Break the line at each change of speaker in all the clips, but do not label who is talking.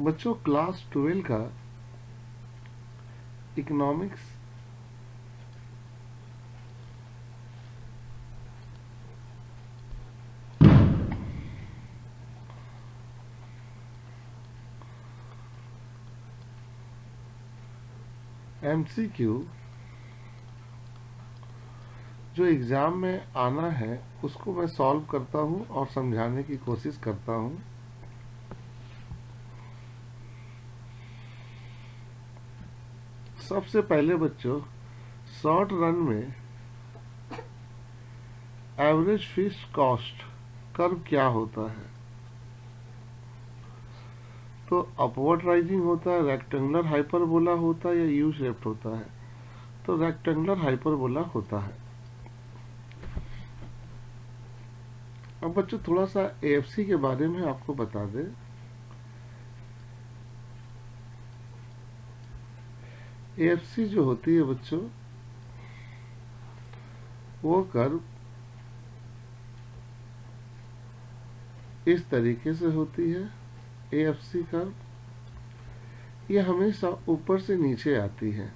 बच्चों क्लास 12 का economics MCQ जो एग्जाम में आना है उसको मैं सॉल्व करता हूं और समझाने की कोशिश करता हूं। सबसे पहले बच्चों शॉर्ट रन में एवरेज फिक्स्ड कॉस्ट कर्व क्या होता है? तो अपवर्ड राइजिंग होता है, रेक्टेंगुलर हाइपरबोला होता है या यू शेप्ड होता है? तो रेक्टेंगुलर हाइपरबोला होता है। अब बच्चों थोड़ा सा एएफसी के बारे में आपको बता दें। एएफसी जो होती है बच्चों वो कर्व इस तरीके से होती है। एएफसी कर्व ये हमेशा ऊपर से नीचे आती है,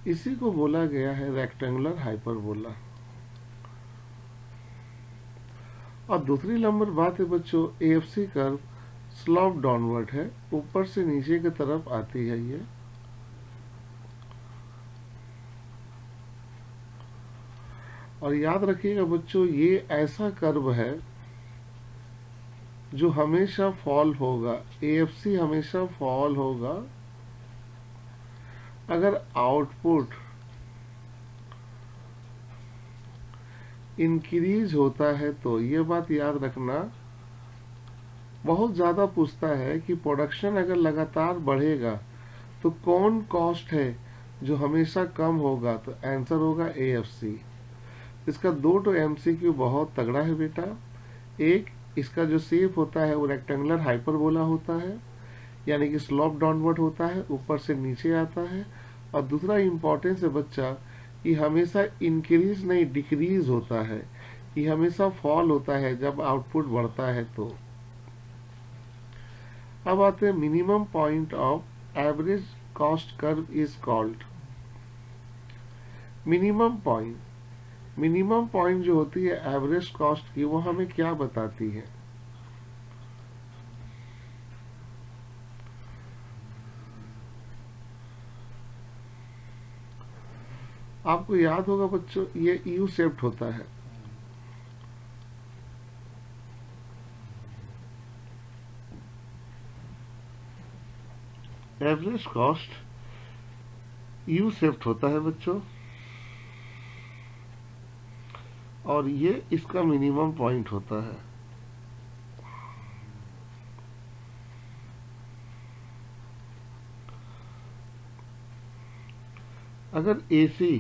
इसी को बोला गया है रेक्टेंगुलर हाइपरबोला। और दूसरी नंबर बात है बच्चों, एएफसी कर्व स्लोप डाउनवर्ड है, ऊपर से नीचे की तरफ आती है ये। और याद रखिएगा बच्चों ये ऐसा कर्व है जो हमेशा फॉल होगा। एएफसी हमेशा फॉल होगा अगर आउटपुट इंक्रीज होता है। तो ये बात याद रखना, बहुत ज्यादा पूछता है कि प्रोडक्शन अगर लगातार बढ़ेगा तो कौन कॉस्ट है जो हमेशा कम होगा? तो आंसर होगा एएफसी। इसका दो तो एमसीक्यू बहुत तगड़ा है बेटा। एक, इसका जो शेप होता है वो रेक्टेंगुलर हाइपरबोला होता है, यानी कि स्लोप डाउनवर्ड होता है, ऊपर से नीचे आता है। और दूसरा इंपॉर्टेंस है बच्चा कि हमेशा इंक्रीज नहीं डिक्रीज होता है, ये हमेशा फॉल होता है जब आउटपुट बढ़ता है। तो अब आते हैं minimum point of average cost curve is called minimum point. Minimum point जो होती है एवरेज कॉस्ट की वो हमें क्या बताती है? आपको याद होगा बच्चों ये यू शेप्ड होता है। एवरेज कॉस्ट यू शेप्ड होता है बच्चों, और ये इसका मिनिमम पॉइंट होता है। अगर एसी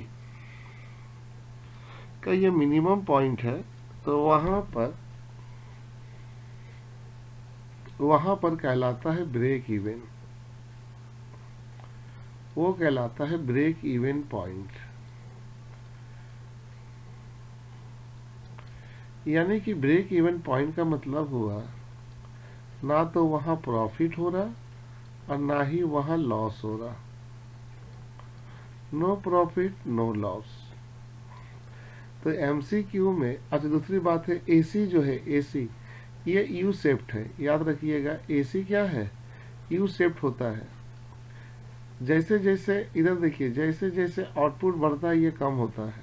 का ये मिनिमम पॉइंट है तो वहां पर कहलाता है ब्रेक इवन। वो कहलाता है ब्रेक इवन पॉइंट। यानी कि ब्रेक इवन पॉइंट का मतलब हुआ ना तो वहां प्रॉफिट हो रहा और ना ही वहां लॉस हो रहा। No profit no loss. तो एमसीक्यू में अच्छा दूसरी बात है एसी जो है एसी ये यू शेप्ड है। याद रखिएगा एसी क्या है? यू शेप्ड होता है। जैसे जैसे इधर देखिए जैसे जैसे आउटपुट बढ़ता है ये कम होता है,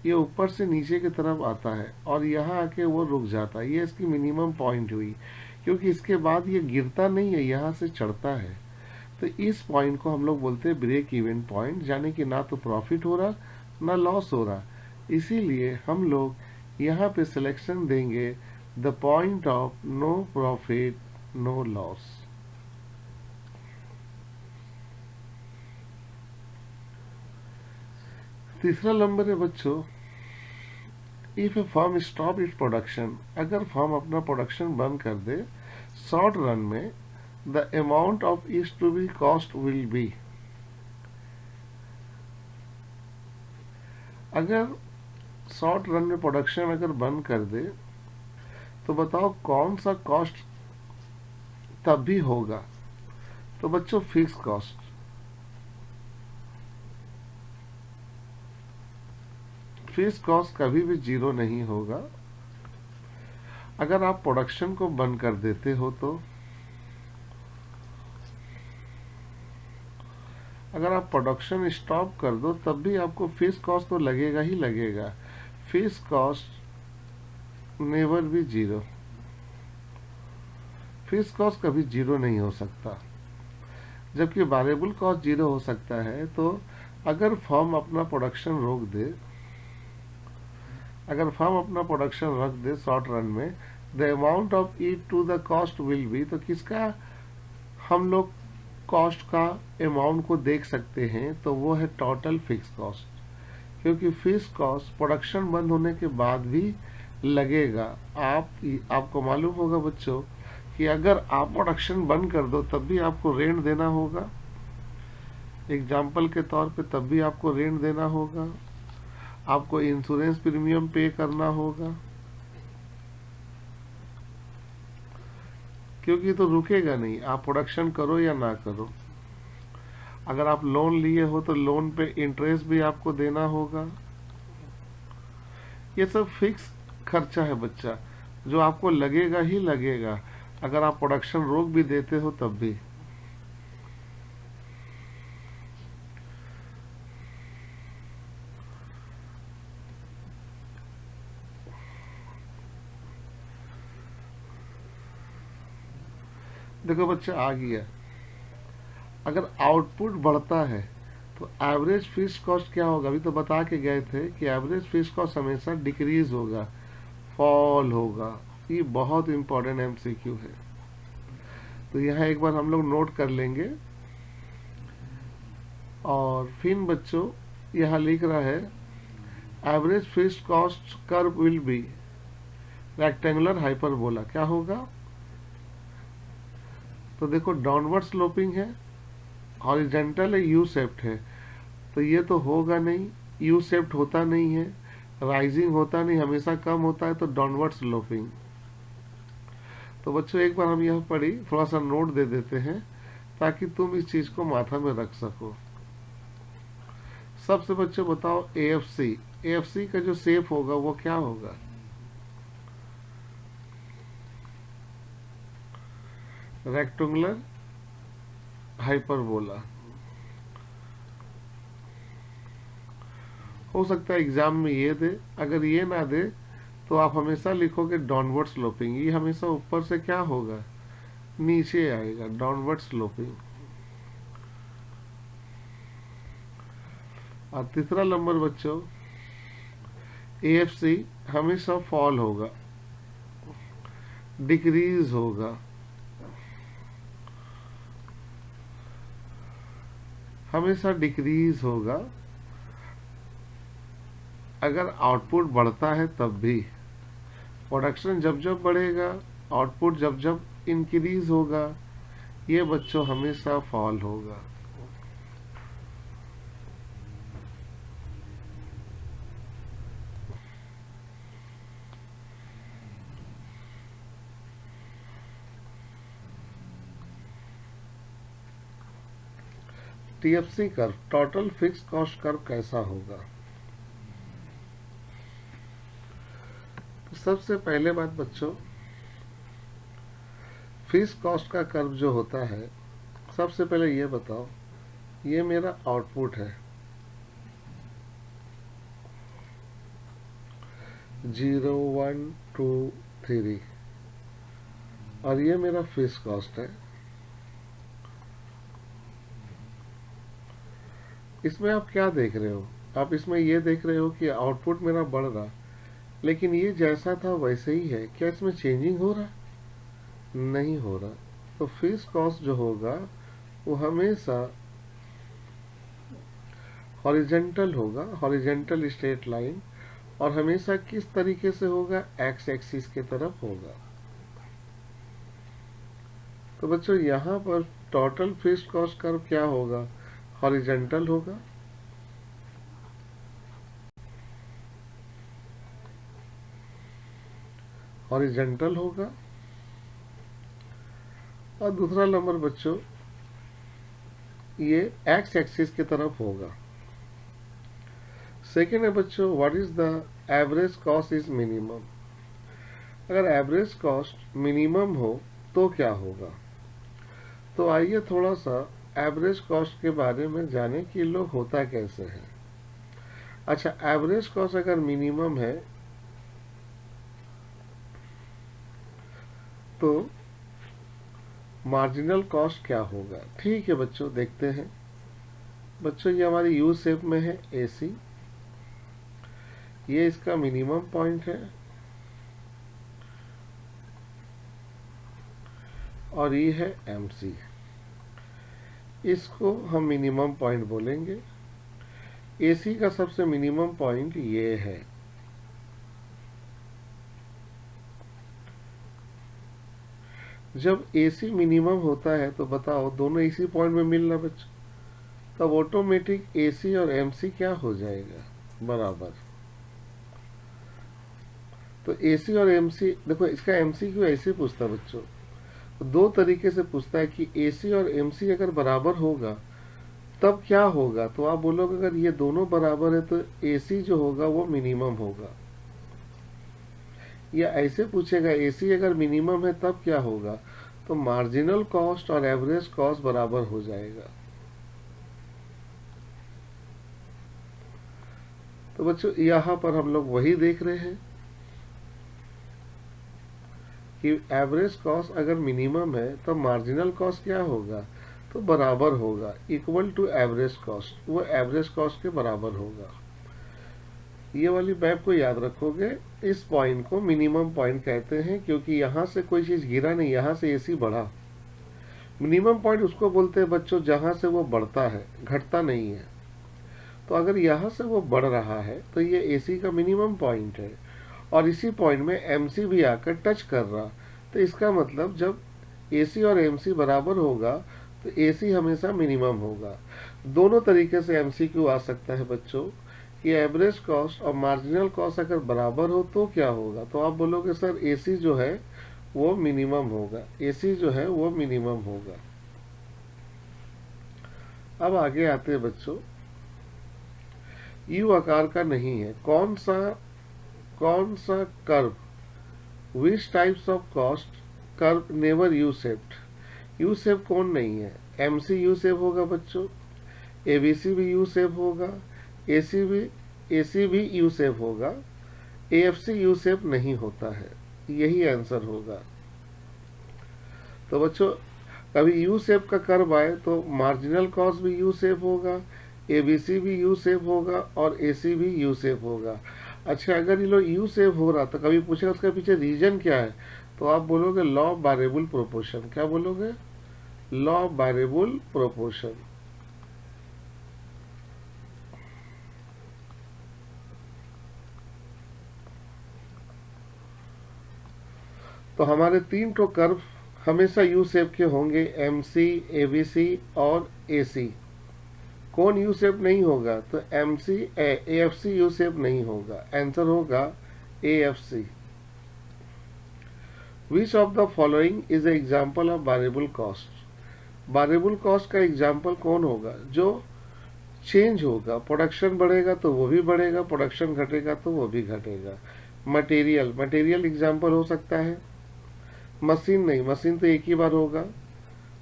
ये ऊपर से नीचे की तरफ आता है और यहाँ आके वो रुक जाता है। ये इसकी मिनिमम पॉइंट हुई, क्योंकि इसके बाद ये गिरता नहीं है, यहाँ से चढ़ता है। तो इस पॉइंट को हम लोग बोलते हैं ब्रेक इवन पॉइंट, यानी कि ना तो प्रॉफिट हो रहा ना लॉस हो रहा। इसीलिए हम लोग यहाँ पे सिलेक्शन देंगे the point of no profit no loss. तीसरा नंबर है बच्चों, if a firm stop it production. अगर फर्म अपना प्रोडक्शन बंद कर दे शॉर्ट रन में, the amount of is to be cost will be. अगर शॉर्ट रन में प्रोडक्शन अगर बंद कर दे तो बताओ कौन सा कॉस्ट तब भी होगा। तो बच्चों फिक्स कॉस्ट कभी भी जीरो नहीं होगा। अगर आप प्रोडक्शन को बंद कर देते हो तो, अगर आप प्रोडक्शन स्टॉप कर दो तब भी आपको फिक्स कॉस्ट तो लगेगा ही लगेगा। Fix cost never be zero. Fix cost कभी जीरो नहीं हो सकता, जबकि वेरिएबल कॉस्ट जीरो हो सकता है। तो अगर फर्म अपना प्रोडक्शन रोक दे, अगर फर्म अपना प्रोडक्शन रख दे शॉर्ट रन में, the amount of it to the cost will be, तो किसका हम लोग कॉस्ट का अमाउंट को देख सकते हैं, तो वो है टोटल फिक्स कॉस्ट। क्योंकि फिक्स कॉस्ट प्रोडक्शन बंद होने के बाद भी लगेगा। आपको मालूम होगा बच्चों कि अगर आप प्रोडक्शन बंद कर दो तब भी आपको रेंट देना होगा। एग्जाम्पल के तौर पे तब भी आपको रेंट देना होगा, आपको इंश्योरेंस प्रीमियम पे करना होगा, क्योंकि तो रुकेगा नहीं, आप प्रोडक्शन करो या ना करो। अगर आप लोन लिए हो तो लोन पे इंटरेस्ट भी आपको देना होगा। ये सब फिक्स खर्चा है बच्चा, जो आपको लगेगा ही लगेगा, अगर आप प्रोडक्शन रोक भी देते हो तब भी। देखो बच्चा आ गया, अगर आउटपुट बढ़ता है तो एवरेज फिक्स कॉस्ट क्या होगा। अभी तो बता के गए थे कि एवरेज फिक्स कॉस्ट हमेशा डिक्रीज होगा, फॉल होगा। ये बहुत इंपॉर्टेंट एमसीक्यू है, तो यहाँ एक बार हम लोग नोट कर लेंगे। और फिर बच्चों यहाँ लिख रहा है average fix cost curve will be rectangular hyperbola. क्या होगा, तो देखो डाउनवर्ड स्लोपिंग है, हॉरिजेंटल है, यू शेप्ड है, तो ये तो होगा नहीं, यू शेप्ड होता नहीं है, राइजिंग होता नहीं, हमेशा कम होता है, तो डाउनवर्ड स्लोपिंग। तो बच्चों एक बार हम यह पढ़ी, थोड़ा सा नोट दे देते हैं ताकि तुम इस चीज को माथा में रख सको। सबसे बच्चों बताओ एएफसी, एएफसी का जो शेप होगा वो क्या होगा, रेक्टेंगुलर हाइपरबोला। हो सकता है एग्जाम में ये दे, अगर ये ना दे तो आप हमेशा लिखोगे डाउनवर्ड स्लोपिंग। ये हमेशा ऊपर से क्या होगा, नीचे आएगा, डाउनवर्ड स्लोपिंग। और तीसरा नंबर बच्चों एएफसी हमेशा फॉल होगा, डिक्रीज होगा, हमेशा डिक्रीज होगा। अगर आउटपुट बढ़ता है तब भी, प्रोडक्शन जब जब बढ़ेगा, आउटपुट जब जब इंक्रीज होगा, ये बच्चों हमेशा फॉल होगा। TFC curve, total fix cost curve कैसा होगा। तो सबसे पहले बात बच्चों, फिक्स कॉस्ट का कर्व जो होता है, सबसे पहले ये बताओ, ये मेरा आउटपुट है 0 1 2 3, और ये मेरा फिक्स कॉस्ट है। इसमें आप क्या देख रहे हो, आप इसमें ये देख रहे हो कि आउटपुट मेरा बढ़ रहा, लेकिन ये जैसा था वैसे ही है, क्या इसमें चेंजिंग हो रहा, नहीं हो रहा। तो फिक्स कॉस्ट जो होगा वो हमेशा हॉरिजेंटल होगा, हॉरिजेंटल स्ट्रेट लाइन, और हमेशा किस तरीके से होगा, एक्स एक्सिस के तरफ होगा। तो बच्चों यहाँ पर टोटल फिक्स कॉस्ट कर्व क्या होगा, हॉरिजेंटल होगा, हॉरिजेंटल होगा। और दूसरा नंबर बच्चों ये एक्स एक्सिस की तरफ होगा। सेकेंड है बच्चों what is the average cost is minimum. अगर एवरेज कॉस्ट मिनिमम हो तो क्या होगा। तो आइए थोड़ा सा एवरेज कॉस्ट के बारे में जाने कि लोग होता कैसे है। अच्छा, एवरेज कॉस्ट अगर मिनिमम है तो मार्जिनल कॉस्ट क्या होगा। ठीक है बच्चों, देखते हैं। बच्चों ये हमारी यू शेप में है एसी, ये इसका मिनिमम पॉइंट है और ये है एमसी, इसको हम मिनिमम पॉइंट बोलेंगे। एसी का सबसे मिनिमम पॉइंट ये है। जब एसी मिनिमम होता है तो बताओ दोनों इसी पॉइंट में मिलना बच्चों, तब ऑटोमेटिक एसी और एमसी क्या हो जाएगा, बराबर। तो एसी और एमसी, देखो इसका एमसी क्यों ऐसे पूछता है बच्चों, दो तरीके से पूछता है कि एसी और एमसी अगर बराबर होगा तब क्या होगा। तो आप बोलोगे अगर ये दोनों बराबर है तो एसी जो होगा वो मिनिमम होगा। या ऐसे पूछेगा एसी अगर मिनिमम है तब क्या होगा, तो मार्जिनल कॉस्ट और एवरेज कॉस्ट बराबर हो जाएगा। तो बच्चों यहां पर हम लोग वही देख रहे हैं कि एवरेज कॉस्ट अगर मिनिमम है तो मार्जिनल कॉस्ट क्या होगा, तो बराबर होगा, इक्वल टू एवरेज कॉस्ट, वो एवरेज कॉस्ट के बराबर होगा। ये वाली मैप को याद रखोगे। इस पॉइंट को मिनिमम पॉइंट कहते हैं क्योंकि यहां से कोई चीज गिरा नहीं, यहां से एसी बढ़ा। मिनिमम पॉइंट उसको बोलते हैं बच्चों जहां से वो बढ़ता है, घटता नहीं है। तो अगर यहां से वो बढ़ रहा है तो ये एसी का मिनिमम पॉइंट है और इसी पॉइंट में एमसी भी आकर टच कर रहा, तो इसका मतलब जब एसी और एमसी बराबर होगा तो एसी हमेशा मिनिमम होगा। दोनों तरीके से एमसीक्यू आ सकता है बच्चों कि एवरेज कॉस्ट और मार्जिनल कॉस्ट अगर बराबर हो तो क्या होगा। तो आप बोलोगे सर एसी जो है वो मिनिमम होगा, एसी जो है वो मिनिमम होगा। अब आगे आते हैं बच्चों, यू आकार का नहीं है, कौन सा curve, which types of cost curve never U shaped. U shape कौन नहीं है, एमसी यू शेप होगा बच्चों, एबीसी भी यू शेप होगा, एसी भी यू शेप होगा, एएफसी यू शेप नहीं होता है। यही आंसर होगा। तो बच्चों कभी यू शेप का कर्व आए तो मार्जिनल कॉस्ट भी यू शेप होगा, एबीसी भी यू शेप होगा और एसी भी यू शेप होगा। अच्छा, अगर ये लोग यू शेप हो रहा तो कभी पूछेगा उसका पीछे रीजन क्या है, तो आप बोलोगे लॉ ऑफ वेरिएबल प्रोपोर्शन। क्या बोलोगे, लॉ ऑफ वेरिएबल प्रोपोर्शन। तो हमारे तीन तो कर्व हमेशा यू शेप के होंगे, एमसी, एबीसी और एसी। कौन यू शेप नहीं होगा, तो एमसी एएफसी यू शेप नहीं होगा, आंसर होगा AFC. Which of the following is a example of variable cost. Variable cost का एग्जाम्पल कौन होगा, जो चेंज होगा, प्रोडक्शन बढ़ेगा तो वो भी बढ़ेगा, प्रोडक्शन घटेगा तो वो भी घटेगा। मटेरियल एग्जाम्पल हो सकता है, मशीन नहीं, मशीन तो एक ही बार होगा,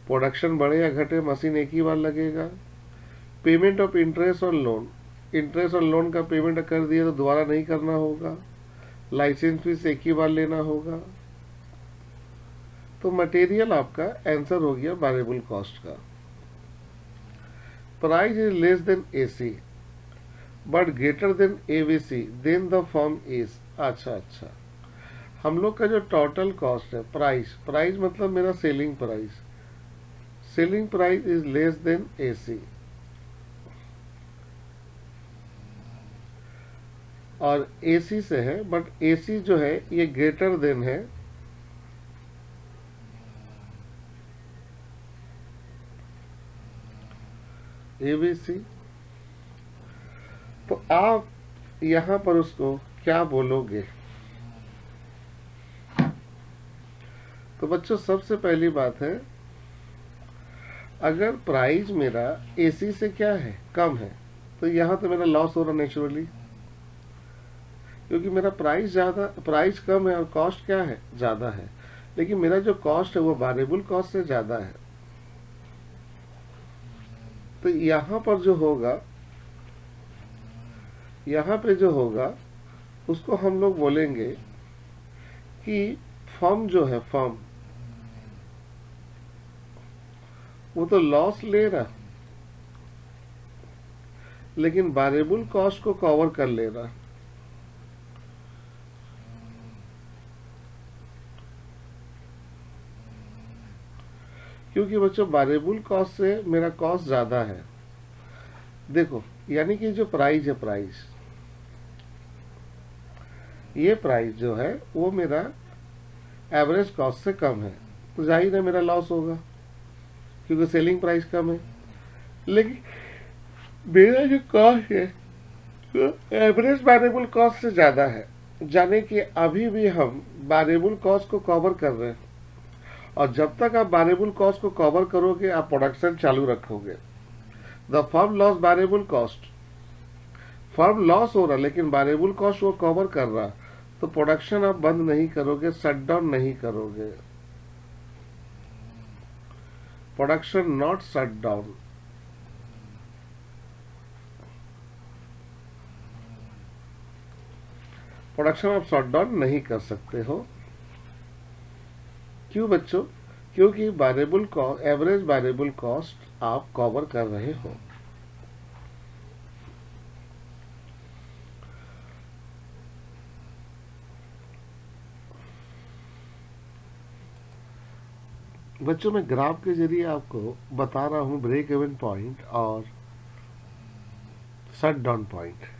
प्रोडक्शन बढ़े या घटे मशीन एक ही बार लगेगा। पेमेंट ऑफ इंटरेस्ट और लोन, इंटरेस्ट और लोन का पेमेंट कर दिया तो दोबारा नहीं करना होगा, लाइसेंस फीस एक ही बार लेना होगा। तो मटेरियल आपका आंसर हो गया वेरिएबल कॉस्ट का। Price is less than AC but greater than AVC then the firm is. अच्छा, हम लोग का जो टोटल कॉस्ट है, प्राइस मतलब मेरा selling price is less than AC और एसी से है, बट एसी जो है ये ग्रेटर देन है एबीसी। तो आप यहां पर उसको क्या बोलोगे। तो बच्चों सबसे पहली बात है अगर प्राइस मेरा एसी से क्या है, कम है, तो यहाँ तो मेरा लॉस हो रहा नेचुरली, क्योंकि मेरा प्राइस कम है और कॉस्ट क्या है, ज़्यादा है। लेकिन मेरा जो कॉस्ट है वो वेरिएबल कॉस्ट से ज़्यादा है। तो यहाँ पर जो होगा, यहाँ पे जो होगा उसको हम लोग बोलेंगे कि फर्म जो है, फर्म वो तो लॉस ले रहा, लेकिन वेरिएबल कॉस्ट को कवर कर ले रहा। क्योंकि बच्चों वेरिएबल कॉस्ट से मेरा कॉस्ट ज्यादा है। देखो, यानी कि जो प्राइस है, ये प्राइस जो है वो मेरा एवरेज कॉस्ट से कम है, तो जाहिर है मेरा लॉस होगा, क्योंकि सेलिंग प्राइस कम है। लेकिन मेरा जो कॉस्ट है वो एवरेज वेरिएबल कॉस्ट से ज्यादा है, जाने कि अभी भी हम वेरिएबल कॉस्ट को कवर कर रहे हैं, और जब तक आप वेरिएबल कॉस्ट को कवर करोगे आप प्रोडक्शन चालू रखोगे। The firm loss variable cost, firm loss हो रहा लेकिन वेरिएबल कॉस्ट वो कवर कर रहा, तो प्रोडक्शन आप बंद नहीं करोगे, शट डाउन नहीं करोगे। Production not shut down. Production आप शट डाउन नहीं कर सकते हो। क्यों बच्चों? क्योंकि variable cost, average variable cost आप कवर कर रहे हो। बच्चों मैं ग्राफ के जरिए आपको बता रहा हूं ब्रेक इवन पॉइंट और शट डाउन पॉइंट।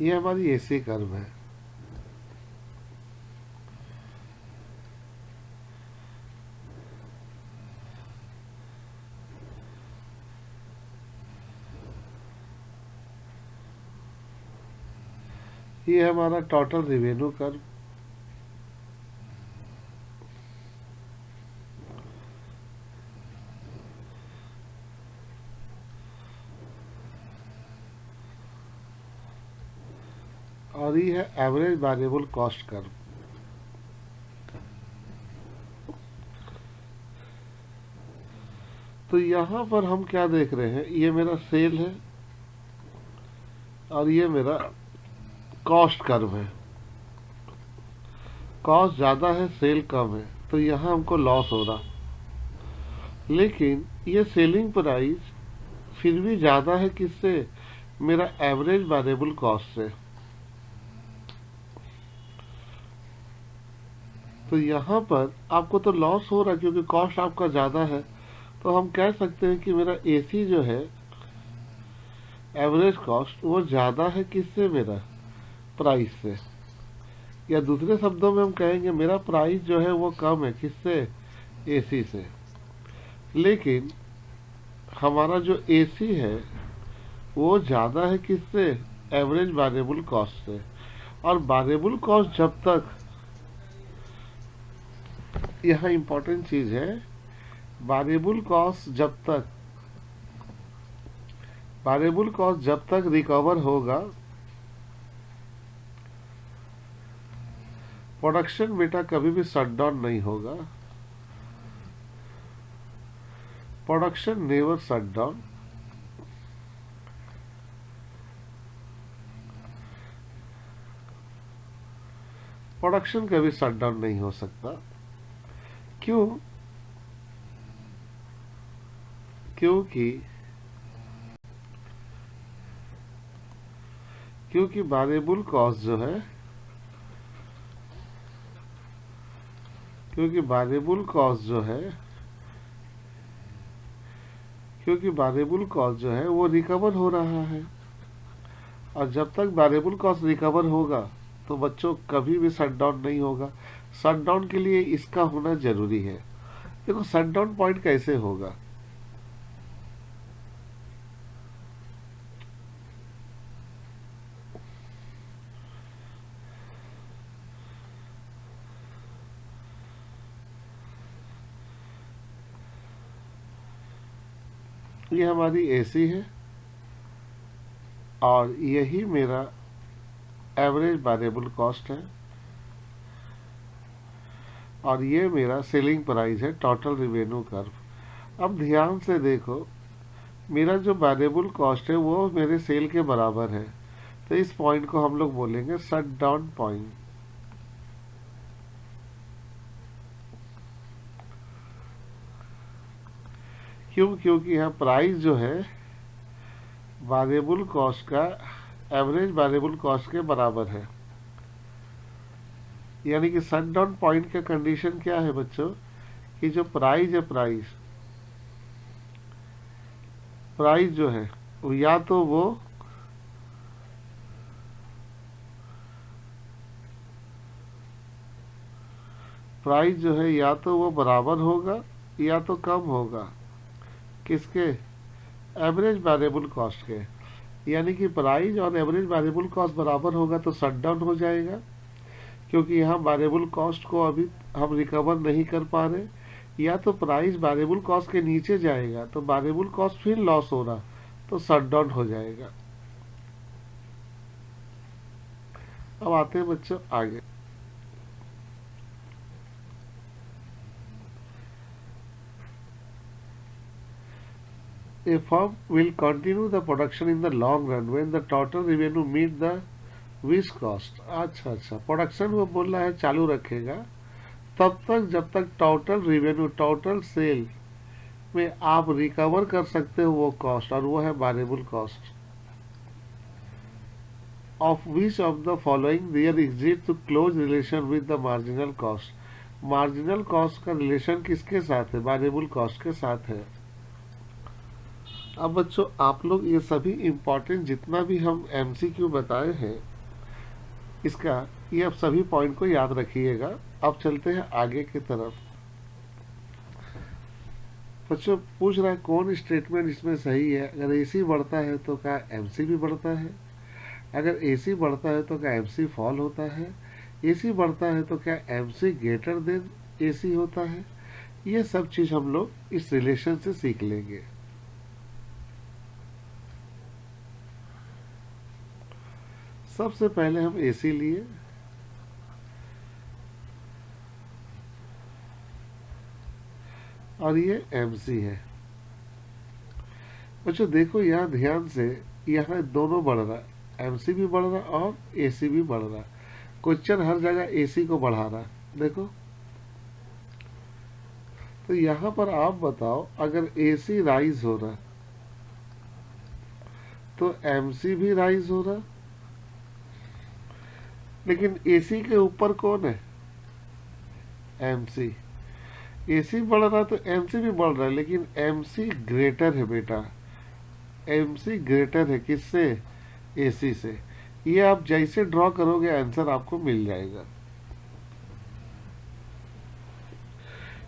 ये हमारी एसी कर्व है। ये हमारा टोटल रेवेन्यू कर्व, और ये है एवरेज वेरिएबल कॉस्ट कर्व। तो यहां पर हम क्या देख रहे हैं, ये मेरा सेल है और ये मेरा कॉस्ट कर्व है। कॉस्ट ज्यादा है, सेल कम है, तो यहां हमको लॉस हो रहा। लेकिन ये सेलिंग प्राइस फिर भी ज्यादा है किससे, मेरा एवरेज वेरिएबल कॉस्ट से। तो यहाँ पर आपको तो लॉस हो रहा है क्योंकि कॉस्ट आपका ज्यादा है। तो हम कह सकते हैं कि मेरा एसी जो है एवरेज कॉस्ट वो ज्यादा है किससे, मेरा प्राइस से। या दूसरे शब्दों में हम कहेंगे मेरा प्राइस जो है वो कम है किससे, एसी से। लेकिन हमारा जो एसी है वो ज्यादा है किससे, एवरेज वेरिएबल कॉस्ट से। और वेरिएबल कॉस्ट जब तक, यहाँ इंपॉर्टेंट चीज है, वेरिएबल कॉस्ट जब तक रिकवर होगा, प्रोडक्शन बेटा कभी भी शट डाउन नहीं होगा। Production never shut down. Production कभी शट डाउन नहीं हो सकता। क्यों? क्योंकि वेरिएबल कॉस्ट जो है क्योंकि वेरिएबल कॉस्ट जो है वो रिकवर हो रहा है, और जब तक वेरिएबल कॉस्ट रिकवर होगा तो बच्चों कभी भी शट डाउन नहीं होगा। शट डाउन के लिए इसका होना जरूरी है। देखो शट डाउन पॉइंट कैसे होगा, ये हमारी एसी है और यही मेरा एवरेज वेरिएबल कॉस्ट है, और ये मेरा सेलिंग प्राइस है, टोटल रिवेन्यू कर्व। अब ध्यान से देखो, मेरा जो वेरिएबल कॉस्ट है वो मेरे सेल के बराबर है, तो इस पॉइंट को हम लोग बोलेंगे शट डाउन पॉइंट। क्यों? क्योंकि यहाँ प्राइस जो है वेरिएबल कॉस्ट का एवरेज वेरिएबल कॉस्ट के बराबर है। यानी कि शट डाउन पॉइंट का कंडीशन क्या है बच्चों, कि जो प्राइस है, प्राइस जो है वो या तो वो प्राइस जो है या तो वो बराबर होगा या तो कम होगा, किसके? एवरेज वेरिएबल कॉस्ट के। यानी कि प्राइस और एवरेज वेरिएबल कॉस्ट बराबर होगा तो शट डाउन हो जाएगा, क्योंकि यहाँ वेरिएबल कॉस्ट को अभी हम रिकवर नहीं कर पा रहे। या तो प्राइस वेरिएबल कॉस्ट के नीचे जाएगा तो वेरिएबल कॉस्ट फिर लॉस हो रहा, तो शट डाउन हो जाएगा। अब आते हैं बच्चों आगे। A firm will continue the production in the long run when the total revenue meet the विस कॉस्ट। अच्छा, प्रोडक्शन वो बोल रहा है चालू रखेगा तब तक जब तक टोटल रिवेन्यू, टोटल सेल में आप रिकवर कर सकते हो वो कॉस्ट, और वो है variable cost. Of which of the following there exist to close relation with the marginal cost. Marginal cost का रिलेशन किसके साथ है? वेरिएबल कॉस्ट के साथ है। अब बच्चों आप लोग ये सभी इम्पोर्टेंट जितना भी हम एमसीक्यू बताए हैं इसका, ये आप सभी पॉइंट को याद रखिएगा। अब चलते हैं आगे की तरफ। बच्चों पूछ रहा है कौन स्टेटमेंट इसमें सही है। अगर एसी बढ़ता है तो क्या एमसी भी बढ़ता है? अगर एसी बढ़ता है तो क्या एमसी फॉल होता है? एसी बढ़ता है तो क्या एमसी ग्रेटर देन एसी होता है? ये सब चीज हम लोग इस रिलेशन से सीख लेंगे। सबसे पहले हम एसी लिए, और ये एमसी है। बच्चों देखो यहाँ ध्यान से, यहाँ दोनों बढ़ रहा है, एमसी भी बढ़ रहा और एसी भी बढ़ रहा। क्वेश्चन हर जगह एसी को बढ़ा रहा। देखो तो यहाँ पर आप बताओ, अगर एसी राइज हो रहा तो एमसी भी राइज हो रहा, लेकिन एसी के ऊपर कौन है? एमसी। एसी बढ़ रहा तो एमसी भी बढ़ रहा है, लेकिन एमसी ग्रेटर है बेटा। एमसी ग्रेटर है किससे? एसी से। ये आप जैसे ड्रॉ करोगे आंसर आपको मिल जाएगा।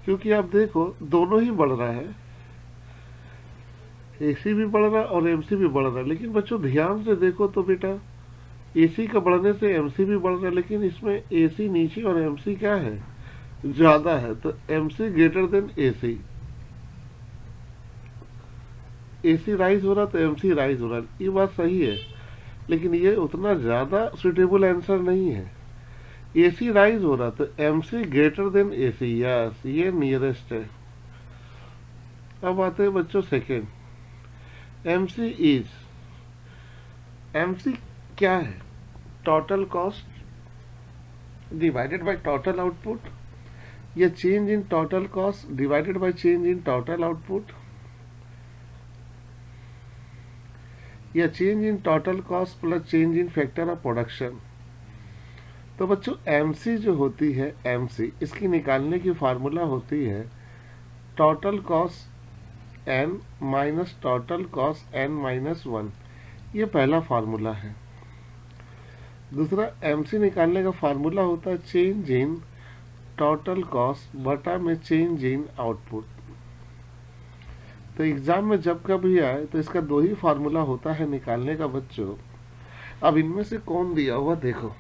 क्योंकि आप देखो दोनों ही बढ़ रहा है, एसी भी बढ़ रहा है और एमसी भी बढ़ रहा है। लेकिन बच्चों ध्यान से देखो तो बेटा, एसी का बढ़ने से एमसी भी बढ़ रहा है, लेकिन इसमें एसी नीचे और एमसी क्या है? ज्यादा है। तो MC greater than AC. AC rise हो रहा तो एमसी राइज हो रहा, ये बात सही है, लेकिन ये उतना ज्यादा सुटेबल आंसर नहीं है। एसी राइज हो रहा तो MC greater than AC, yes ये नियरेस्ट है। अब आते हैं बच्चों सेकेंड, एमसी इज। एमसी क्या है? Total cost divided by total output, या change in total cost divided by change in total output, या change in total cost plus change in factor of production. तो बच्चों एमसी जो होती है, MC इसकी निकालने की फार्मूला होती है total cost n minus total cost n minus one. ये पहला फार्मूला है। दूसरा एमसी निकालने का फार्मूला होता है चेंज इन टोटल कॉस्ट बटा में चेंज इन आउटपुट। तो एग्जाम में जब कभी आए तो इसका दो ही फार्मूला होता है निकालने का बच्चों। अब इनमें से कौन दिया हुआ देखो,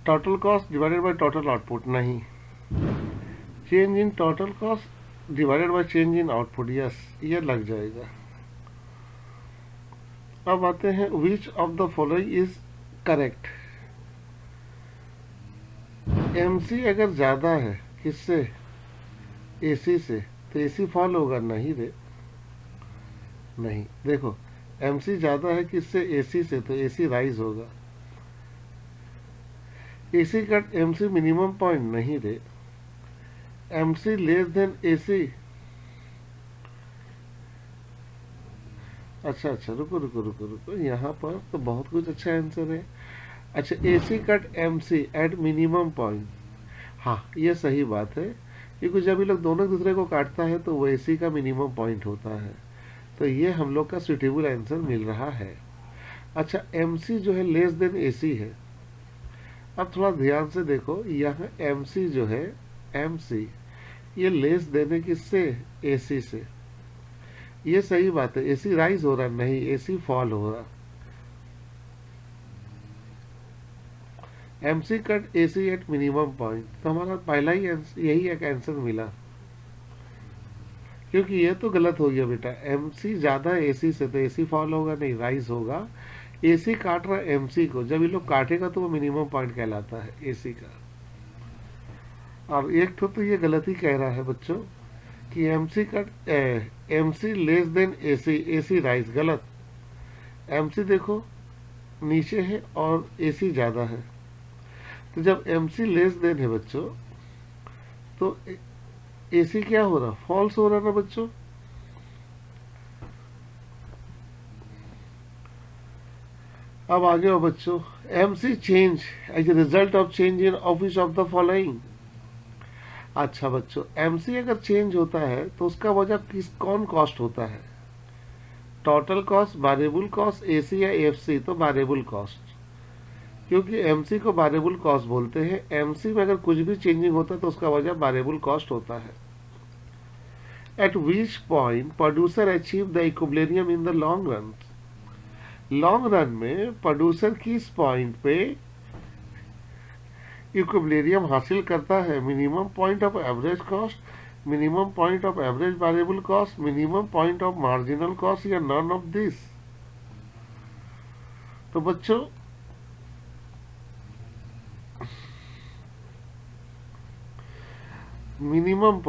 total cost divided by total output नहीं, change in total cost divided by change in output, yes ये लग जाएगा। अब आते हैं which of the following is correct. MC अगर ज्यादा है किससे, एसी से, तो एसी फॉल होगा नहीं रे, नहीं। देखो एमसी ज्यादा है किससे, एसी से, तो एसी राइज होगा। AC cut MC minimum point नहीं रे, एमसी लेस देन एसी। अच्छा रुको रुको रुको रुको, यहाँ पर तो बहुत कुछ अच्छा आंसर है। अच्छा AC cut MC at minimum point, हाँ ये सही बात है, क्योंकि जब ये लोग दोनों एक दूसरे को काटता है तो वो एसी का मिनिमम पॉइंट होता है। तो ये हम लोग का सुटेबल आंसर मिल रहा है। अच्छा एमसी जो है लेस देन एसी है। अब थोड़ा ध्यान से देखो, यहाँ एमसी जो है, एमसी ये लेस देने किससे, एसी से। ये सही बात है, एसी राइज हो रहा नहीं, एसी फॉल हो रहा। MC cut AC at minimum point, तो हमारा पहला ही यही एक आंसर मिला, क्योंकि ये तो गलत हो गया बेटा। एमसी ज्यादा एसी से तो एसी फॉल होगा नहीं, राइज होगा। एसी काट रहा एमसी को, जब ये लोग काटेगा तो वो मिनिमम पॉइंट कहलाता है एसी का। और एक तो ये गलत ही कह रहा है बच्चों कि MC cut MC less than AC, AC rise, गलत। एमसी देखो नीचे है और एसी ज्यादा है, तो जब एमसी लेस देन है बच्चों तो एसी क्या हो रहा, फॉल्स हो रहा ना बच्चों। अब आगे हो बच्चों, MC change as a result of change in office of the following. अच्छा बच्चों एमसी अगर चेंज होता है तो उसका वजह कौन कॉस्ट होता है, total cost, variable cost, AC या एफसी, तो वेरिएबल कॉस्ट, क्योंकि एमसी को वेरिएबल कॉस्ट बोलते हैं। एमसी में अगर कुछ भी चेंजिंग होता है तो उसका वजह वेरिएबल कॉस्ट होता है। Eight which point producer achieve the equilibrium in the long run. Long run में प्रोड्यूसर किस पॉइंट पे इक्विलिब्रियम हासिल करता है, minimum point of average cost, minimum point of average variable cost, minimum point of marginal cost, या none of this. तो बच्चों minimum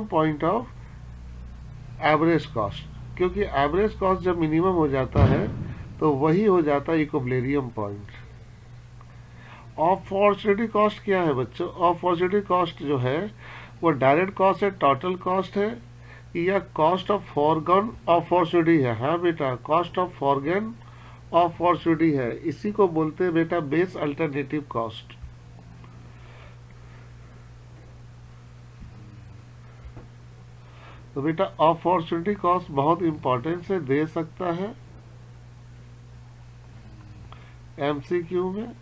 point of average cost, क्योंकि एवरेज कॉस्ट जब मिनिमम हो जाता है तो वही हो जाता है इक्विलिब्रियम पॉइंट। अपॉर्चुनिटी कॉस्ट क्या है बच्चों, अपॉर्चुनिटी कॉस्ट जो है वो डायरेक्ट कॉस्ट है, टोटल कॉस्ट है, या कॉस्ट ऑफ फॉरगॉन अपॉर्चुनिटी है। हाँ बेटा कॉस्ट ऑफ फॉरगॉन अपॉर्चुनिटी है, इसी को बोलते हैं बेटा बेस अल्टरनेटिव कॉस्ट। तो बेटा अपॉर्चुनिटी कॉस्ट बहुत इंपॉर्टेंट से दे सकता है एमसीक्यू में।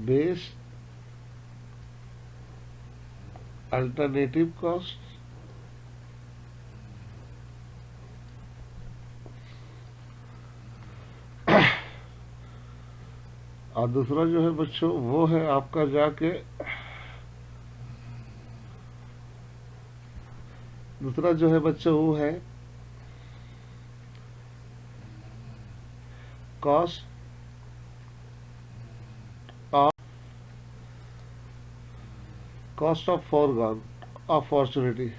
बेस अल्टरनेटिव कॉस्ट, और दूसरा जो है बच्चों वो है आपका जाके, दूसरा जो है बच्चों वो है कॉस्ट ऑफ फॉरगॉन अपॉर्चुनिटी।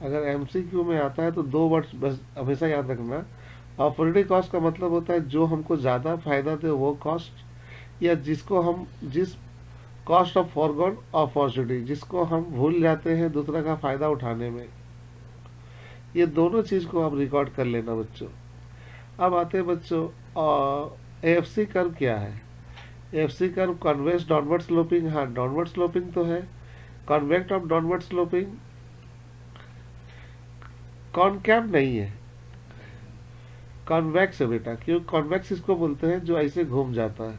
अगर एमसीक्यू में आता है तो दो वर्ड्स बस हमेशा याद रखना। अपॉर्चुनिटी कॉस्ट का मतलब होता है जो हमको ज़्यादा फायदा दे वो कॉस्ट, या जिस कॉस्ट ऑफ फॉरगॉन अपॉर्चुनिटी, जिसको हम भूल जाते हैं दूसरा का फायदा उठाने में। ये दोनों चीज़ को आप रिकॉर्ड कर लेना बच्चों। अब आते हैं बच्चों, एएफसी कर्व क्या है। AFC curve convex downward sloping, हाँ डाउनवर्ड स्लोपिंग तो है। कॉन्वेक्ट ऑफ डाउनवर्ड स्लोपिंग, कॉनकैव नहीं है, कॉन्वेक्स है बेटा, क्योंकि कॉन्वेक्स इसको बोलते हैं जो ऐसे घूम जाता है।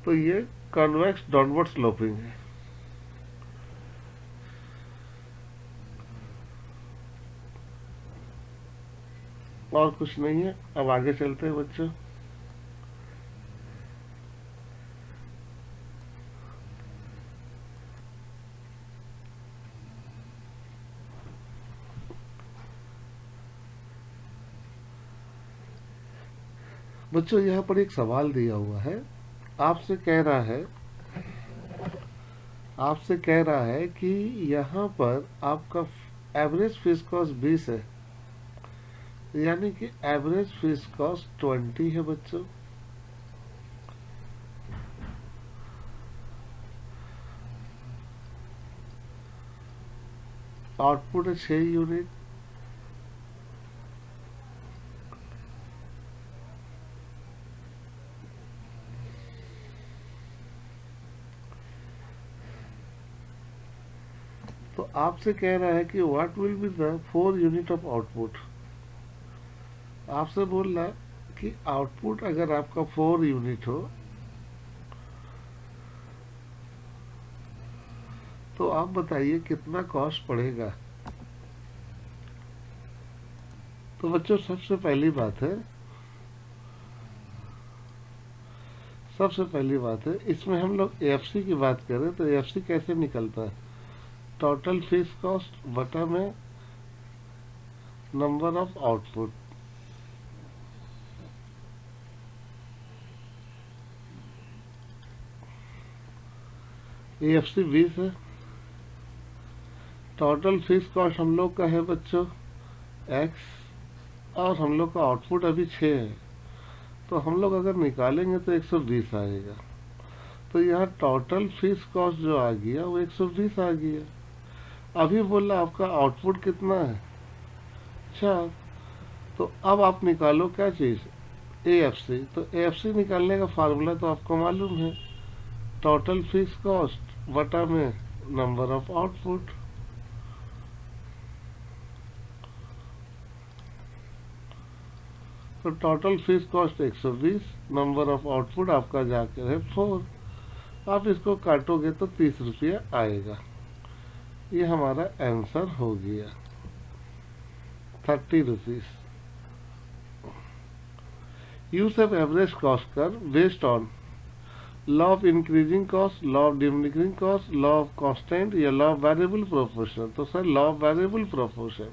तो ये कॉन्वेक्स डाउनवर्ड स्लोपिंग है। और कुछ नहीं है। अब आगे चलते हैं बच्चों। बच्चों यहाँ पर एक सवाल दिया हुआ है, आपसे कह रहा है कि यहाँ पर आपका एवरेज फीस कॉस्ट 20 है, यानी कि एवरेज फीस कॉस्ट 20 है बच्चों। आउटपुट है 6 यूनिट। तो आपसे कह रहा है कि what will be the 4 unit of output. आपसे बोल रहा कि आउटपुट अगर आपका 4 यूनिट हो तो आप बताइए कितना कॉस्ट पड़ेगा। तो बच्चों सबसे पहली बात है इसमें हम लोग एएफसी की बात करें तो एएफसी कैसे निकलता है, टोटल फीस कॉस्ट बटा में नंबर ऑफ आउटपुट। एएफसी 20 है, टोटल फीस कॉस्ट हम लोग का है बच्चों x, और हम लोग का आउटपुट अभी 6 है, तो हम लोग अगर निकालेंगे तो 120 आएगा। तो यहाँ टोटल फीस कॉस्ट जो आ गया वो 120 आ गया। अभी बोला आपका आउटपुट कितना है, 4। तो अब आप निकालो क्या चीज़, एएफसी। तो एएफसी निकालने का फार्मूला तो आपको मालूम है, टोटल फीस कॉस्ट बटा में नंबर ऑफ आउटपुट। तो total fees cost 120, number of output आपका जाकर है 4। आप इसको काटोगे तो 30 रुपया आएगा। ये हमारा आंसर हो गया 30 rupees. Use of average cost curve based on law of increasing cost, law of diminishing cost, law of constant या लॉ ऑफ वेरिएबल प्रोपोर्शन। तो sir law of variable proportion,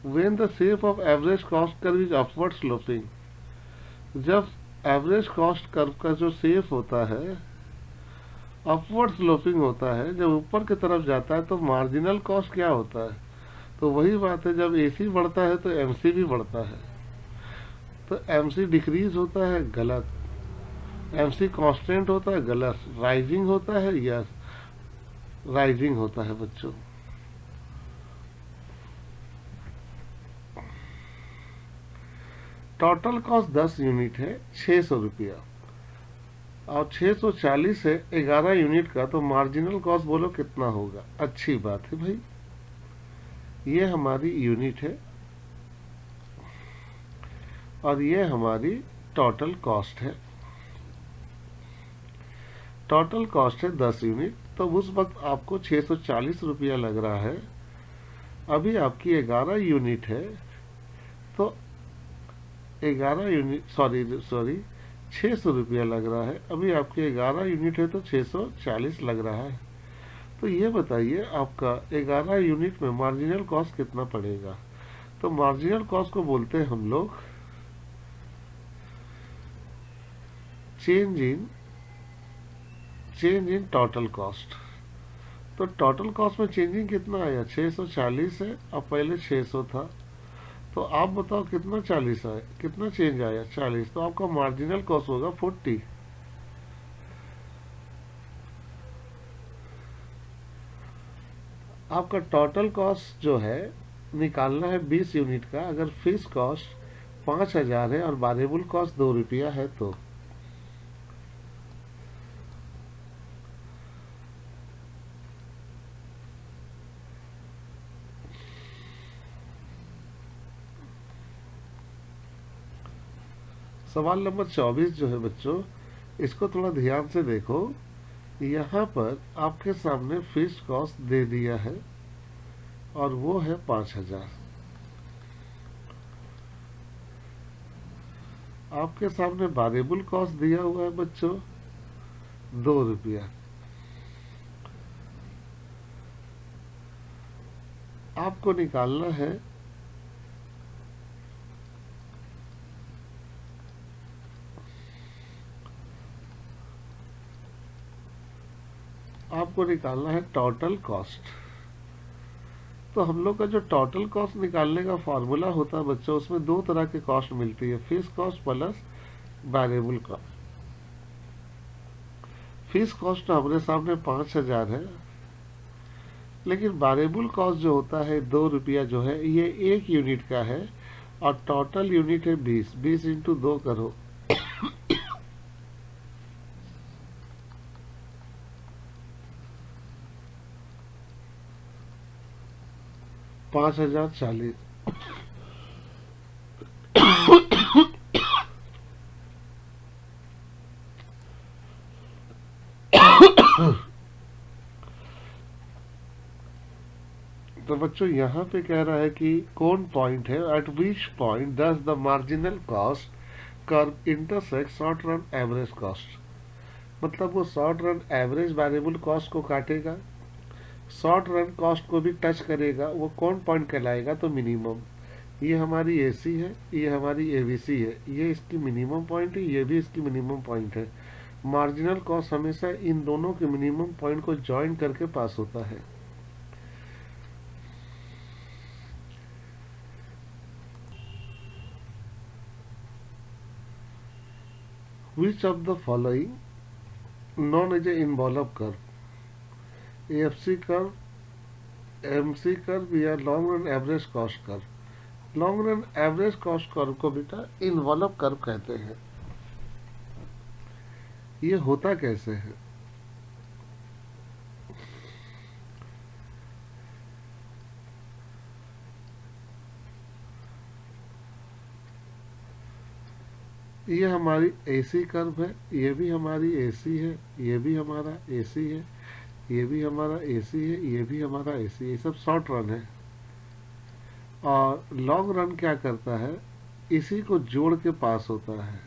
when the shape of average cost curve is upward sloping, जब average cost curve का जो shape होता है upward sloping होता है, जब ऊपर की तरफ जाता है तो मार्जिनल कॉस्ट क्या होता है, तो वही बात है जब एसी बढ़ता है तो एमसी भी बढ़ता है। तो एमसी डिक्रीज होता है, गलत। एमसी कांस्टेंट होता है, गलत। राइजिंग होता है, यस राइजिंग होता है बच्चों। टोटल कॉस्ट 10 यूनिट है, 600 रुपया, और 640 है 11 यूनिट का, तो मार्जिनल कॉस्ट बोलो कितना होगा। अच्छी बात है भाई, ये हमारी यूनिट है और ये हमारी टोटल कॉस्ट है। टोटल कॉस्ट है 10 यूनिट, तो उस वक्त आपको 640 रुपया लग रहा है। अभी आपकी 11 यूनिट है तो 11 यूनिट सॉरी 600 रुपया लग रहा है। अभी आपके 11 यूनिट है तो 640 लग रहा है। तो ये बताइए आपका 11 यूनिट में मार्जिनल कॉस्ट कितना पड़ेगा। तो मार्जिनल कॉस्ट को बोलते हैं हम लोग चेंज इन टोटल कॉस्ट। तो टोटल कॉस्ट में चेंजिंग कितना आया, 640 है, अब पहले 600 था। तो आप बताओ कितना 40 आया, कितना चेंज आया 40, तो आपका मार्जिनल कॉस्ट होगा 40। आपका टोटल कॉस्ट जो है निकालना है 20 यूनिट का। अगर फिक्स कॉस्ट 5000 है और वेरिएबल कॉस्ट 2 रुपया है तो सवाल नंबर 24 जो है बच्चों, इसको थोड़ा ध्यान से देखो। यहाँ पर आपके सामने फिक्स कॉस्ट दे दिया है और वो है 5000। आपके सामने वेरिएबल कॉस्ट दिया हुआ है बच्चों 2 रुपया। आपको निकालना है टोटल कॉस्ट। तो हम लोग का जो टोटल कॉस्ट निकालने का फॉर्मूला होता है बच्चों, उसमें 2 तरह की कॉस्ट मिलती है, fix cost plus variable cost. Fix cost हमारे सामने 5000 है, लेकिन वेरिएबल कॉस्ट जो होता है 2 रुपया जो है ये 1 यूनिट का है और टोटल यूनिट है 20। 20 इंटू 2 करो 5040। तो बच्चों यहाँ पे कह रहा है कि कौन पॉइंट है, eight which point does the marginal cost curve intersect short run average cost. मतलब वो short run average variable cost को काटेगा, शॉर्ट रन कॉस्ट को भी टच करेगा, वो कौन पॉइंट कहलाएगा, तो मिनिमम। ये हमारी एसी है, ये हमारी एबीसी है, ये इसकी मिनिमम पॉइंट है, ये भी इसकी मिनिमम पॉइंट है। मार्जिनल कॉस्ट हमेशा इन दोनों के मिनिमम पॉइंट को ज्वाइन करके पास होता है। Which of the following known as a envelope curve, AFC curve, MC curve या long run average cost curve. Long run average cost curve को बेटा इन्वॉल्व कर्व कहते हैं। ये होता कैसे है, ये हमारी एसी कर्व है, ये भी हमारी एसी है, ये भी हमारा एसी है, ये भी हमारा एसी है, ये भी हमारा एसी है। ये सब शॉर्ट रन है। और लॉन्ग रन क्या करता है, इसी को जोड़ के पास होता है।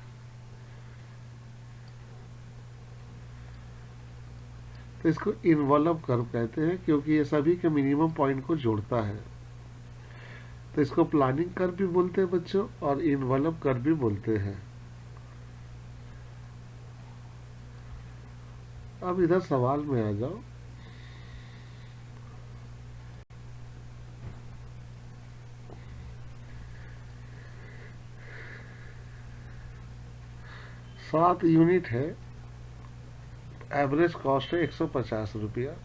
तो इसको इन्वॉल्व कर्व कहते हैं क्योंकि ये सभी के मिनिमम पॉइंट को जोड़ता है। तो इसको प्लानिंग कर्व भी बोलते हैं बच्चों और इन्वॉल्व कर्व भी बोलते हैं। अब इधर सवाल में आ जाओ। सात यूनिट है, एवरेज कॉस्ट है 150 रुपया।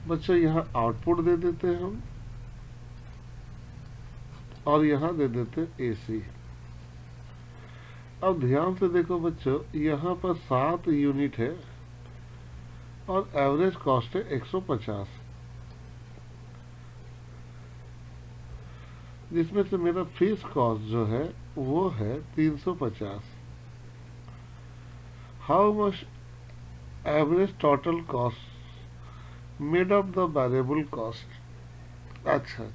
बच्चों यहाँ आउटपुट दे देते हैं हम और यहाँ दे देते एसी। अब ध्यान से देखो बच्चों, यहाँ पर 7 यूनिट है और एवरेज कॉस्ट है 150, जिसमें से मेरा फीस कॉस्ट जो है वो है 350। How much average total cost made of the variable cost. अच्छा,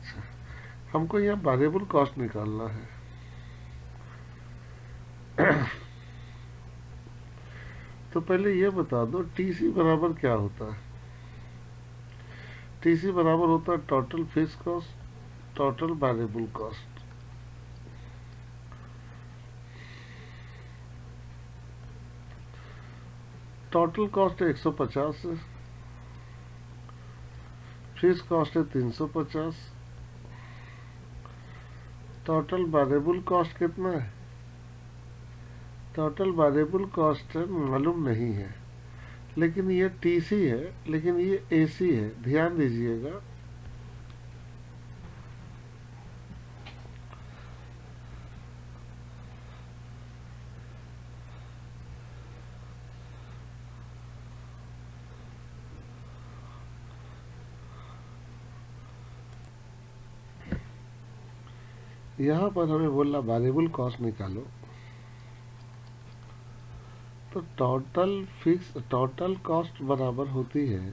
हमको यहाँ वेरिएबल कॉस्ट निकालना है। तो पहले ये बता दो टीसी बराबर क्या होता है। टीसी बराबर होता है total fix cost total variable cost. Total cost है 150, फिक्स कॉस्ट है 350, टोटल वेरिएबल कॉस्ट कितना है? टोटल वेरिएबल कॉस्ट मालूम नहीं है, लेकिन ये टीसी है, लेकिन ये एसी है, ध्यान दीजिएगा। यहां पर हमें बोलना वेरिएबल कॉस्ट निकालो, तो टोटल कॉस्ट बराबर होती है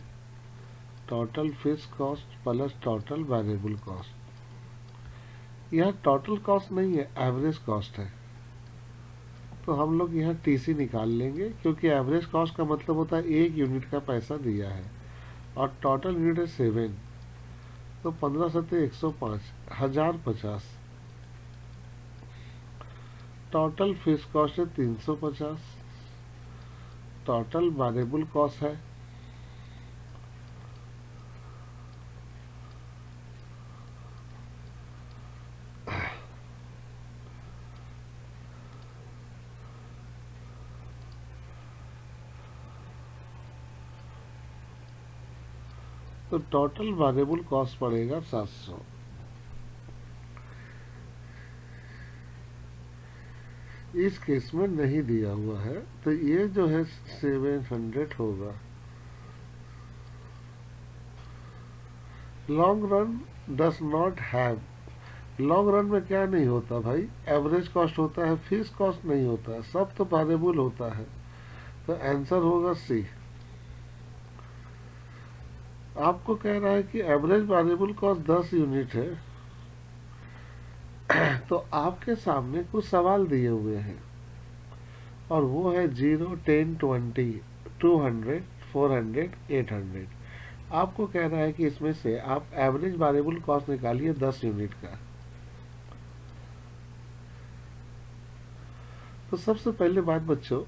total fix cost plus total variable cost. यह टोटल कॉस्ट नहीं है, एवरेज कॉस्ट है। तो हम लोग यहाँ टीसी निकाल लेंगे, क्योंकि एवरेज कॉस्ट का मतलब होता है 1 यूनिट का पैसा दिया है और टोटल यूनिट है 7, तो 15 सत्ते 105, 1050। टोटल फिक्स कॉस्ट है 350, टोटल वेरिएबल कॉस्ट है तो टोटल वेरिएबल कॉस्ट पड़ेगा 700। इस केस में नहीं दिया हुआ है, तो ये जो है 700 होगा। Long run does not have, long run में क्या नहीं होता भाई? एवरेज कॉस्ट होता है, फिक्स कॉस्ट नहीं होता है, सब तो वेरिएबल होता है। तो आंसर होगा सी। आपको कह रहा है कि एवरेज वेरिएबल कॉस्ट 10 यूनिट है, तो आपके सामने कुछ सवाल दिए हुए हैं और वो है 0, 10, 20, 200, 400, 800। आपको कह रहा है कि इसमें से आप एवरेज वेरिएबल कॉस्ट निकालिए 10 यूनिट का। तो सबसे पहले बात बच्चों,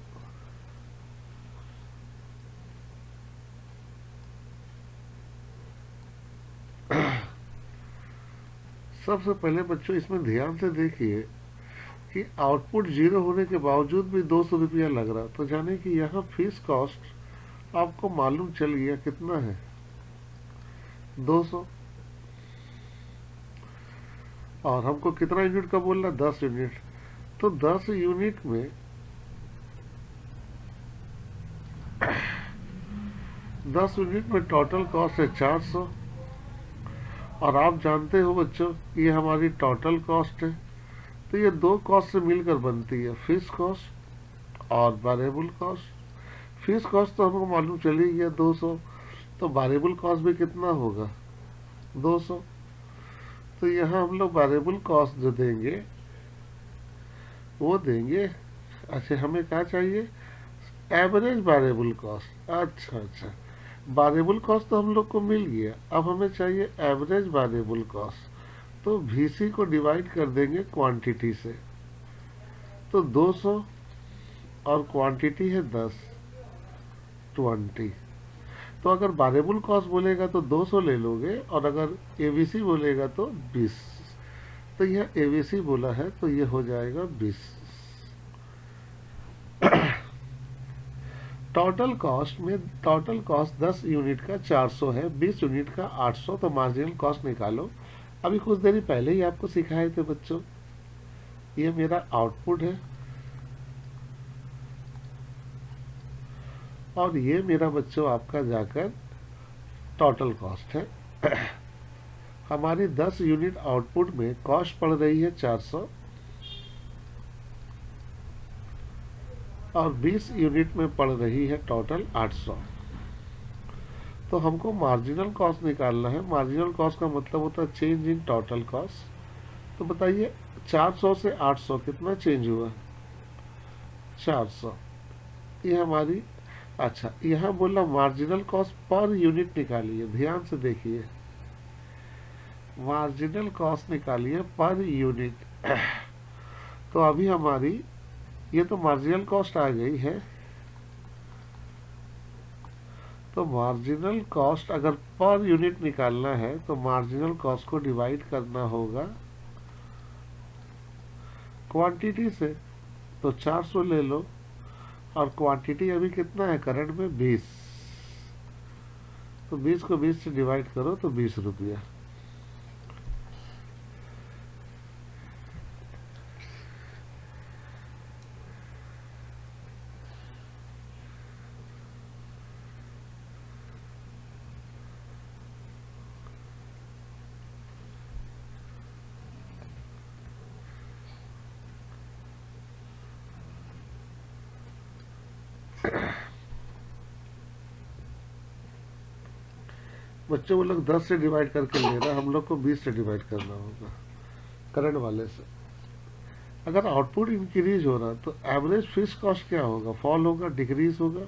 इसमें ध्यान से देखिए कि आउटपुट 0 होने के बावजूद भी 200 रुपया लग रहा, तो जाने कि यहाँ फीस कॉस्ट आपको मालूम चल गया कितना है, 200। और हमको कितना यूनिट का बोलना, 10 यूनिट। तो 10 यूनिट में 10 यूनिट में टोटल कॉस्ट है 400। और आप जानते हो बच्चों, ये हमारी टोटल कॉस्ट है, तो ये दो कॉस्ट से मिलकर बनती है, फिक्स कॉस्ट और वेरिएबल कॉस्ट। फिक्स कॉस्ट तो हमको मालूम चल ही गया 200, तो वेरिएबल कॉस्ट भी कितना होगा, 200। तो यहाँ हम लोग वेरिएबल कॉस्ट जो देंगे वो देंगे, अच्छा हमें क्या चाहिए, एवरेज वेरिएबल कॉस्ट। अच्छा, वेरिएबल कॉस्ट तो हम लोग को मिल गया, अब हमें चाहिए एवरेज वेरिएबल कॉस्ट। तो VC को डिवाइड कर देंगे क्वांटिटी से, तो 200 और क्वांटिटी है 10, 20। तो अगर वेरिएबल कॉस्ट बोलेगा तो 200 ले लोगे, और अगर ABC बोलेगा तो 20। तो यह ABC बोला है, तो ये हो जाएगा 20। टोटल कॉस्ट में टोटल कॉस्ट 10 यूनिट का 400 है, 20 यूनिट का 800, तो मार्जिनल कॉस्ट निकालो। अभी कुछ देर पहले ही आपको सिखाए थे बच्चों, ये मेरा आउटपुट है और ये मेरा बच्चों आपका जाकर टोटल कॉस्ट है। हमारी 10 यूनिट आउटपुट में कॉस्ट पड़ रही है 400 और 20 यूनिट में पड़ रही है टोटल 800। तो हमको मार्जिनल कॉस्ट निकालना है। मार्जिनल कॉस्ट का मतलब होता है चेंज इन टोटल कॉस्ट। तो बताइए 400 से 800 कितना चेंज हुआ, 400। ये हमारी, अच्छा यहाँ बोला मार्जिनल कॉस्ट पर यूनिट निकालिए, ध्यान से देखिए, मार्जिनल कॉस्ट निकालिए पर यूनिट। तो अभी हमारी ये तो मार्जिनल कॉस्ट आ गई है, तो मार्जिनल कॉस्ट अगर पर यूनिट निकालना है तो मार्जिनल कॉस्ट को डिवाइड करना होगा क्वांटिटी से। तो 400 ले लो, और क्वांटिटी अभी कितना है करंट में 20, तो 20 को 20 से डिवाइड करो तो 20 रुपया। बच्चों वो लोग 10 से डिवाइड करके ले रहे हैं, हम लोग को 20 से डिवाइड करना होगा करंट वाले से। अगर आउटपुट इंक्रीज हो रहा तो एवरेज फिक्स कॉस्ट क्या होगा, फॉल होगा, डिक्रीज होगा?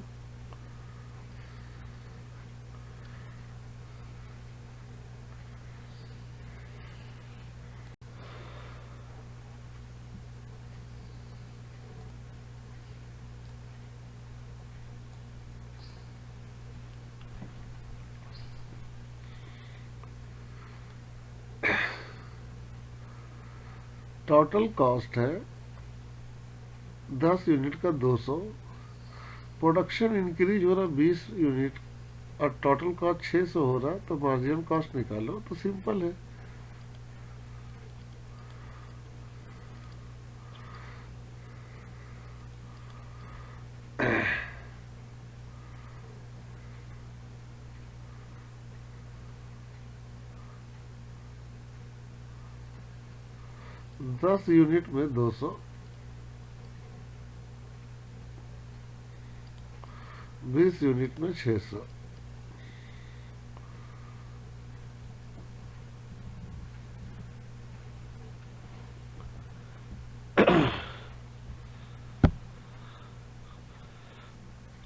टोटल कॉस्ट है 10 यूनिट का 200, प्रोडक्शन इंक्रीज हो रहा 20 यूनिट और टोटल कॉस्ट 600 हो रहा, तो मार्जिनल कॉस्ट निकालो। तो सिंपल है, दस यूनिट में 200, 20 यूनिट में 600।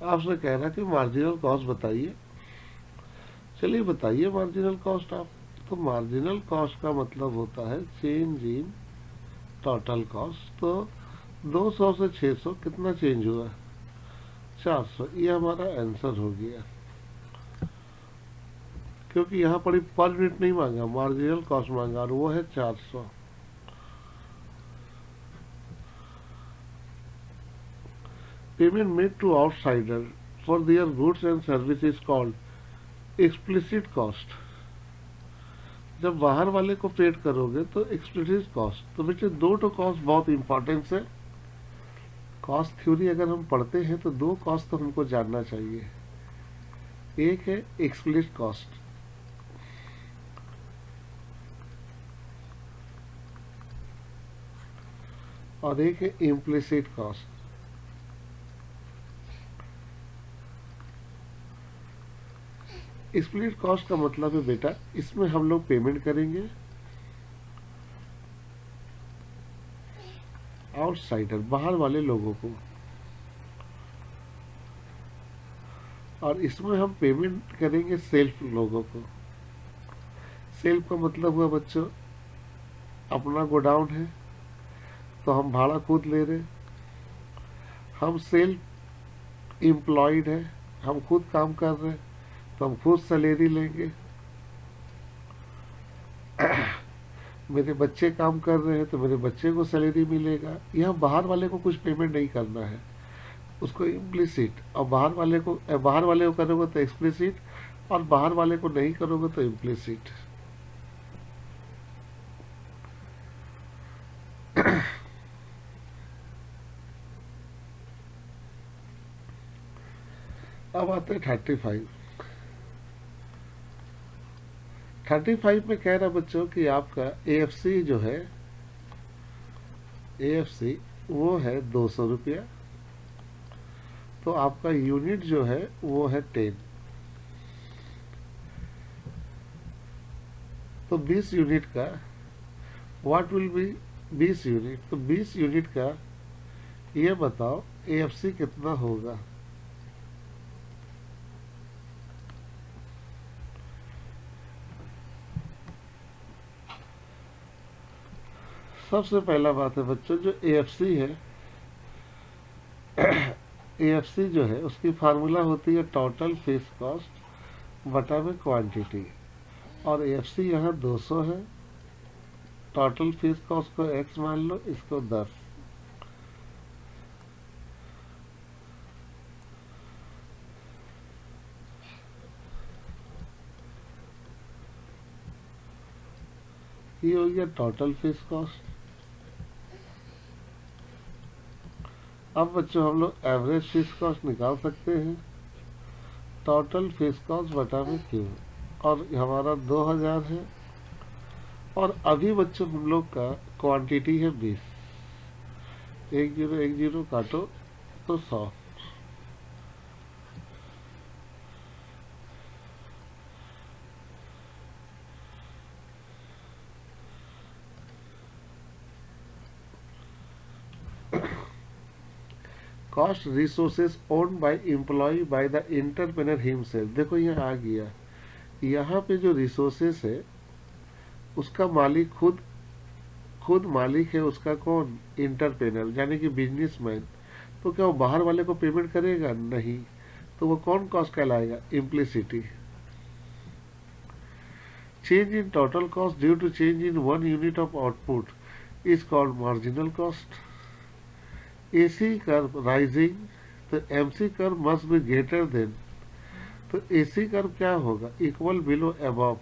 आपसे कह रहा कि मार्जिनल कॉस्ट बताइए। चलिए बताइए मार्जिनल कॉस्ट आप। तो मार्जिनल कॉस्ट का मतलब होता है चेंज इन टोटल कॉस्ट। तो 200 से 600 कितना चेंज हुआ, 400। ये हमारा आंसर हो गया, क्योंकि यहाँ पर पर यूनिट नहीं मांगा, मार्जिनल कॉस्ट मांगा और वो है 400। Payment made to outsider for their goods and service is called explicit cost. जब बाहर वाले को पेड करोगे तो एक्सप्लिसिट कॉस्ट। तो बेटे दो तो कॉस्ट बहुत इंपॉर्टेंट है। कॉस्ट थ्योरी अगर हम पढ़ते हैं तो दो कॉस्ट तो हमको जानना चाहिए। एक है एक्सप्लिसिट कॉस्ट, और एक है इम्प्लिसिट कॉस्ट। एक्सप्लिसिट कॉस्ट का मतलब है बेटा, इसमें हम लोग पेमेंट करेंगे आउटसाइडर, बाहर वाले लोगों को, और इसमें हम पेमेंट करेंगे सेल्फ लोगों को। सेल्फ का मतलब हुआ बच्चों, अपना गोडाउन है तो हम भाड़ा खुद ले रहे, हम सेल्फ एम्प्लॉयड है, हम खुद काम कर रहे तो हम खुद सैलरी लेंगे। मेरे बच्चे काम कर रहे हैं तो मेरे बच्चे को सैलरी मिलेगा। यहाँ बाहर वाले को कुछ पेमेंट नहीं करना है, उसको इम्प्लिसिट। और बाहर वाले को करोगे तो एक्सप्लिसिट, और बाहर वाले को नहीं करोगे तो इम्प्लिसिट। अब आते हैं 35 में कह रहा बच्चों कि आपका एएफसी जो है, एएफसी वो है 200 रुपया। तो आपका यूनिट जो है वो है 10। तो 20 यूनिट का व्हाट विल बी 20 यूनिट, तो 20 यूनिट का ये बताओ एएफसी कितना होगा। सबसे पहला बात है बच्चों, जो एएफसी है एएफसी जो है उसकी फार्मूला होती है टोटल फिक्स कॉस्ट बटा में क्वांटिटी, और एएफसी यहाँ 200 है, टोटल फिक्स कॉस्ट को x मान लो, इसको 10। ये हो गया टोटल फिक्स कॉस्ट। अब बच्चों हम लोग एवरेज फिक्स कॉस्ट निकाल सकते हैं, टोटल फिक्स कॉस्ट बटा में क्यू, और हमारा 2000 है, और अभी बच्चों हम लोग का क्वांटिटी है 20, 1010 काटो तो 100। Cost resources owned by employ by the entrepreneur himself. देखो यहाँ आ गया, यहाँ पे जो रिसोर्सेस है उसका मालिक खुद मालिक है उसका, कौन? एंटरप्रेन्योर यानी कि बिजनेसमैन। तो क्या वो बाहर वाले को पेमेंट करेगा? नहीं। तो वो कौन कॉस्ट कहलाएगा? Implicit. Change in total cost due to change in 1 unit of output is called marginal cost. AC curve rising, तो MC curve must be greater than, तो एसी कर्व क्या होगा? Equal below above.